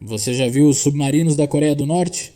Você já viu os submarinos da Coreia do Norte?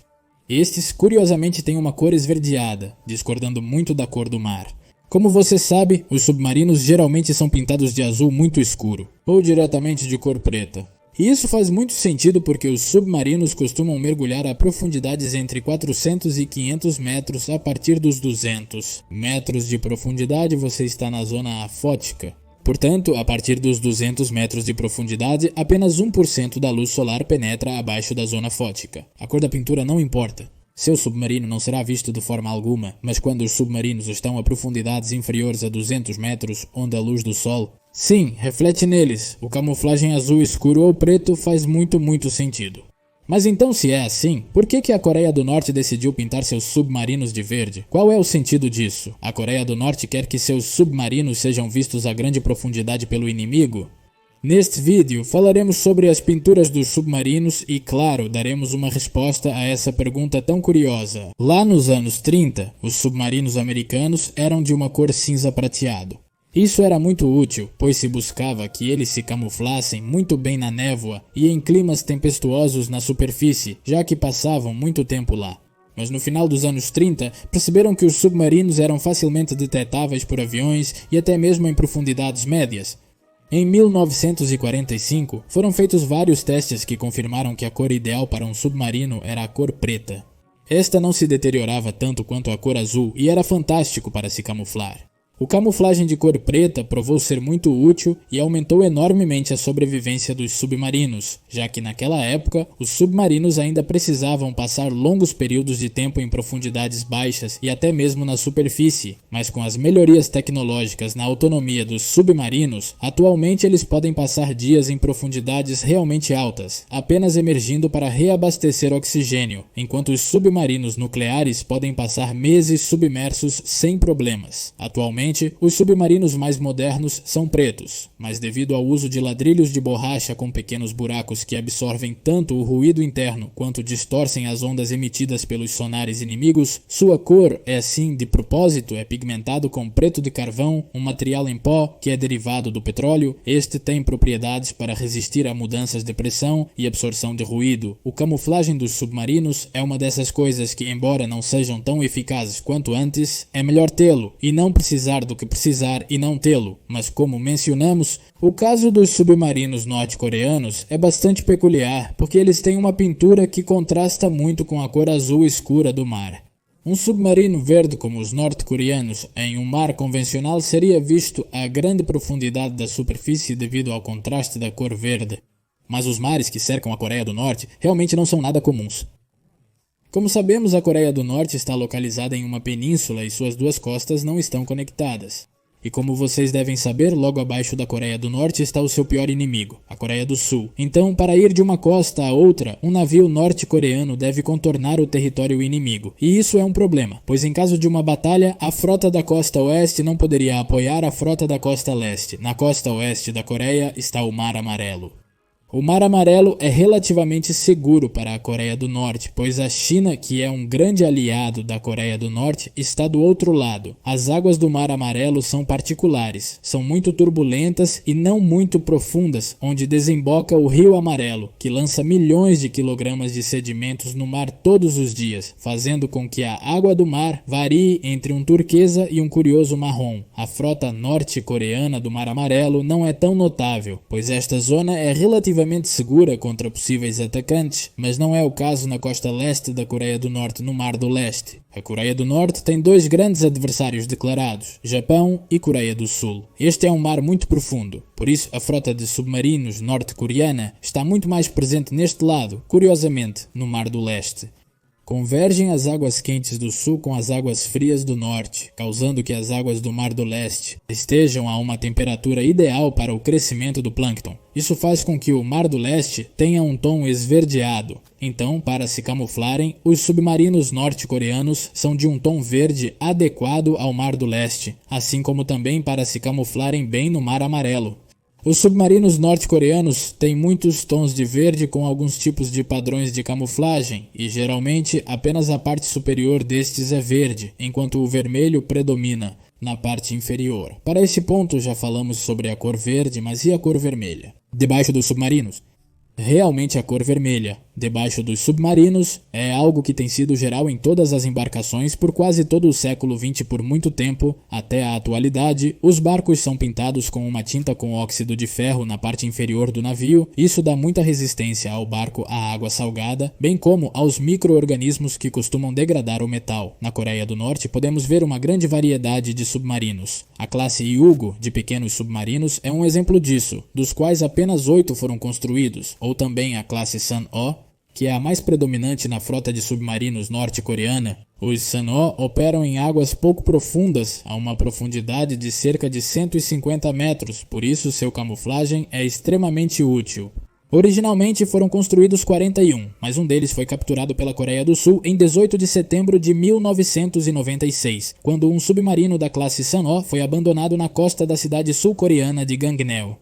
Estes, curiosamente, têm uma cor esverdeada, discordando muito da cor do mar. Como você sabe, os submarinos geralmente são pintados de azul muito escuro, ou diretamente de cor preta. E isso faz muito sentido porque os submarinos costumam mergulhar a profundidades entre 400 e 500 metros a partir dos 200 metros de profundidade você está na zona afótica. Portanto, a partir dos 200 metros de profundidade, apenas 1% da luz solar penetra abaixo da zona fótica. A cor da pintura não importa. Seu submarino não será visto de forma alguma, mas quando os submarinos estão a profundidades inferiores a 200 metros, onde a luz do sol, sim, reflete neles, o camuflagem azul escuro ou preto faz muito sentido. Mas então, se é assim, por que a Coreia do Norte decidiu pintar seus submarinos de verde? Qual é o sentido disso? A Coreia do Norte quer que seus submarinos sejam vistos a grande profundidade pelo inimigo? Neste vídeo, falaremos sobre as pinturas dos submarinos e, claro, daremos uma resposta a essa pergunta tão curiosa. Lá nos anos 30, os submarinos americanos eram de uma cor cinza prateado. Isso era muito útil, pois se buscava que eles se camuflassem muito bem na névoa e em climas tempestuosos na superfície, já que passavam muito tempo lá. Mas no final dos anos 30, perceberam que os submarinos eram facilmente detetáveis por aviões e até mesmo em profundidades médias. Em 1945, foram feitos vários testes que confirmaram que a cor ideal para um submarino era a cor preta. Esta não se deteriorava tanto quanto a cor azul e era fantástico para se camuflar. O camuflagem de cor preta provou ser muito útil e aumentou enormemente a sobrevivência dos submarinos, já que naquela época os submarinos ainda precisavam passar longos períodos de tempo em profundidades baixas e até mesmo na superfície, mas com as melhorias tecnológicas na autonomia dos submarinos, atualmente eles podem passar dias em profundidades realmente altas, apenas emergindo para reabastecer oxigênio, enquanto os submarinos nucleares podem passar meses submersos sem problemas. Atualmente, os submarinos mais modernos são pretos, mas devido ao uso de ladrilhos de borracha com pequenos buracos que absorvem tanto o ruído interno quanto distorcem as ondas emitidas pelos sonares inimigos, sua cor é assim de propósito, é pigmentado com preto de carvão, um material em pó que é derivado do petróleo. Este tem propriedades para resistir a mudanças de pressão e absorção de ruído. O camuflagem dos submarinos é uma dessas coisas que, embora não sejam tão eficazes quanto antes, é melhor tê-lo e não precisar do que precisar e não tê-lo, mas como mencionamos, o caso dos submarinos norte-coreanos é bastante peculiar, porque eles têm uma pintura que contrasta muito com a cor azul escura do mar. Um submarino verde como os norte-coreanos em um mar convencional seria visto a grande profundidade da superfície devido ao contraste da cor verde, mas os mares que cercam a Coreia do Norte realmente não são nada comuns. Como sabemos, a Coreia do Norte está localizada em uma península e suas duas costas não estão conectadas. E como vocês devem saber, logo abaixo da Coreia do Norte está o seu pior inimigo, a Coreia do Sul. Então, para ir de uma costa a outra, um navio norte-coreano deve contornar o território inimigo. E isso é um problema, pois em caso de uma batalha, a frota da costa oeste não poderia apoiar a frota da costa leste. Na costa oeste da Coreia está o Mar Amarelo. O Mar Amarelo é relativamente seguro para a Coreia do Norte, pois a China, que é um grande aliado da Coreia do Norte, está do outro lado. As águas do Mar Amarelo são particulares, são muito turbulentas e não muito profundas, onde desemboca o Rio Amarelo, que lança milhões de quilogramas de sedimentos no mar todos os dias, fazendo com que a água do mar varie entre um turquesa e um curioso marrom. A frota norte-coreana do Mar Amarelo não é tão notável, pois esta zona é relativamente segura contra possíveis atacantes, mas não é o caso na costa leste da Coreia do Norte no Mar do Leste. A Coreia do Norte tem dois grandes adversários declarados, Japão e Coreia do Sul. Este é um mar muito profundo, por isso a frota de submarinos norte-coreana está muito mais presente neste lado, curiosamente, no Mar do Leste. Convergem as águas quentes do sul com as águas frias do norte, causando que as águas do Mar do Leste estejam a uma temperatura ideal para o crescimento do plâncton. Isso faz com que o Mar do Leste tenha um tom esverdeado. Então, para se camuflarem, os submarinos norte-coreanos são de um tom verde adequado ao Mar do Leste, assim como também para se camuflarem bem no Mar Amarelo. Os submarinos norte-coreanos têm muitos tons de verde com alguns tipos de padrões de camuflagem, e geralmente apenas a parte superior destes é verde, enquanto o vermelho predomina na parte inferior. Para esse ponto já falamos sobre a cor verde, mas e a cor vermelha? Debaixo dos submarinos? realmente a cor vermelha, debaixo dos submarinos, é algo que tem sido geral em todas as embarcações por quase todo o século XX por muito tempo. Até a atualidade, os barcos são pintados com uma tinta com óxido de ferro na parte inferior do navio. Isso dá muita resistência ao barco à água salgada, bem como aos micro-organismos que costumam degradar o metal. Na Coreia do Norte, podemos ver uma grande variedade de submarinos. A classe Yugo, de pequenos submarinos, é um exemplo disso, dos quais apenas 8 foram construídos, ou também a classe San-O, que é a mais predominante na frota de submarinos norte-coreana. Os San-O operam em águas pouco profundas, a uma profundidade de cerca de 150 metros, por isso seu camuflagem é extremamente útil. Originalmente foram construídos 41, mas um deles foi capturado pela Coreia do Sul em 18 de setembro de 1996, quando um submarino da classe San-O foi abandonado na costa da cidade sul-coreana de Gangneo.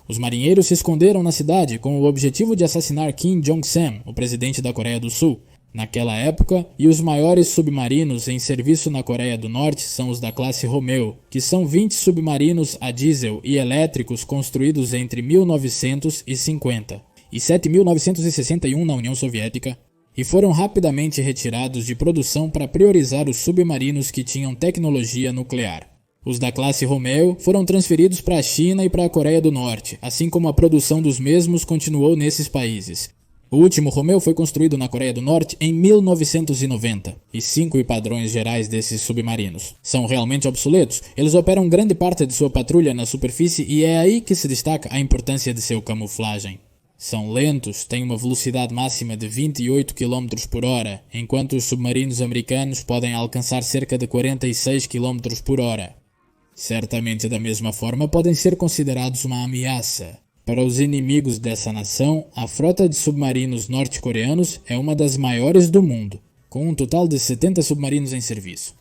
Os marinheiros se esconderam na cidade com o objetivo de assassinar Kim Jong-sam, o presidente da Coreia do Sul, naquela época, e os maiores submarinos em serviço na Coreia do Norte são os da classe Romeo, que são 20 submarinos a diesel e elétricos construídos entre 1950 e 7.961 na União Soviética, e foram rapidamente retirados de produção para priorizar os submarinos que tinham tecnologia nuclear. Os da classe Romeo foram transferidos para a China e para a Coreia do Norte, assim como a produção dos mesmos continuou nesses países. O último Romeo foi construído na Coreia do Norte em 1990, e 5 padrões gerais desses submarinos são realmente obsoletos. Eles operam grande parte de sua patrulha na superfície e é aí que se destaca a importância de seu camuflagem. São lentos, têm uma velocidade máxima de 28 km por hora, enquanto os submarinos americanos podem alcançar cerca de 46 km por hora. Certamente da mesma forma podem ser considerados uma ameaça. Para os inimigos dessa nação, a frota de submarinos norte-coreanos é uma das maiores do mundo, com um total de 70 submarinos em serviço.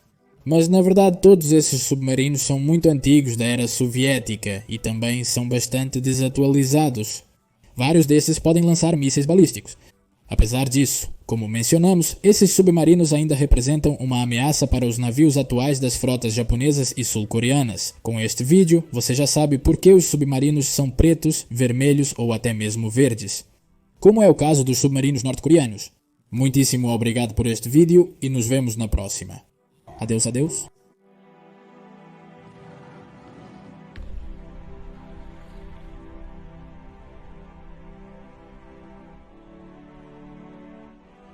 Mas na verdade todos esses submarinos são muito antigos da era soviética e também são bastante desatualizados. Vários desses podem lançar mísseis balísticos. Apesar disso, como mencionamos, esses submarinos ainda representam uma ameaça para os navios atuais das frotas japonesas e sul-coreanas. Com este vídeo, você já sabe por que os submarinos são pretos, vermelhos ou até mesmo verdes. Como é o caso dos submarinos norte-coreanos. Muitíssimo obrigado por este vídeo e nos vemos na próxima. Adeus, adeus.